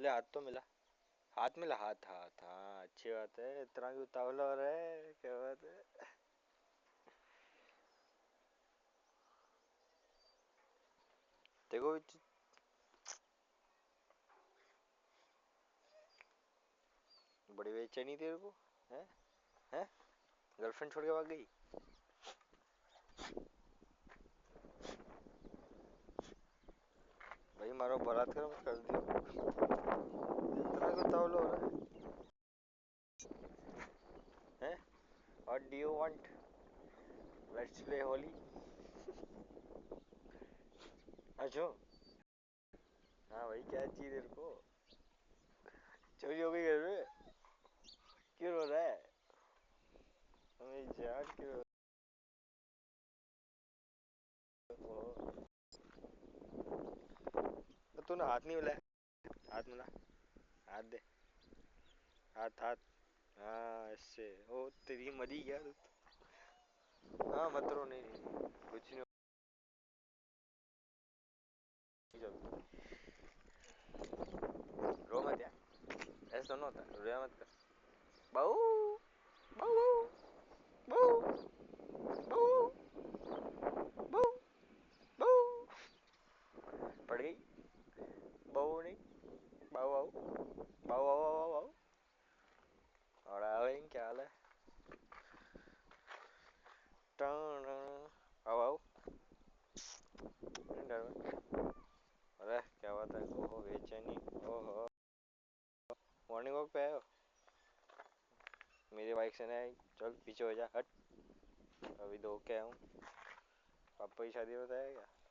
ले हाथ तो मिला। हाथ मिला, हाथ हाथ, हाँ अच्छी बात है। इतना भी उतावला हो रहा है, क्या बात है। देखो बड़ी बेचैनी तेरे को है। हैं? गर्लफ्रेंड छोड़ के भाग गई? भाई मारो बारात करो मत कर दियो। इतना क्यों उतावला हो रहा है? हैं? What do you want? Let's play Holi. अच्छा। हाँ भाई, क्या चाहिए तेरे को? चोरी हो गई घर में? क्यों रो रहा है? हमें जान क्यों रो? तो तूने हाथ नहीं मिलाया? हाथ मिला। हाथ दे। हाथ हाथ। हाँ ऐसे ओ तेरी मरी गया तू तो। हाँ मत रो, नहीं नहीं कुछ नहीं होगा। रो मत यार, ऐसा थोड़ा होता है, रोया मत कर। बहू बहू बहू बहू बहू बहू। पड़ गई? बहू नहीं, बहू बहू बहू बहू बहू बहू। और भाई क्या हाल है? आओ आओ। डर में। अरे क्या बात है? ओहो बेचैनी। ओहो, मॉर्निंग वॉक पे आए हो? मेरी बाइक से नहीं, चल पीछे हो जा हट। अभी धो के आया हूँ। पापा की शादी बताया क्या?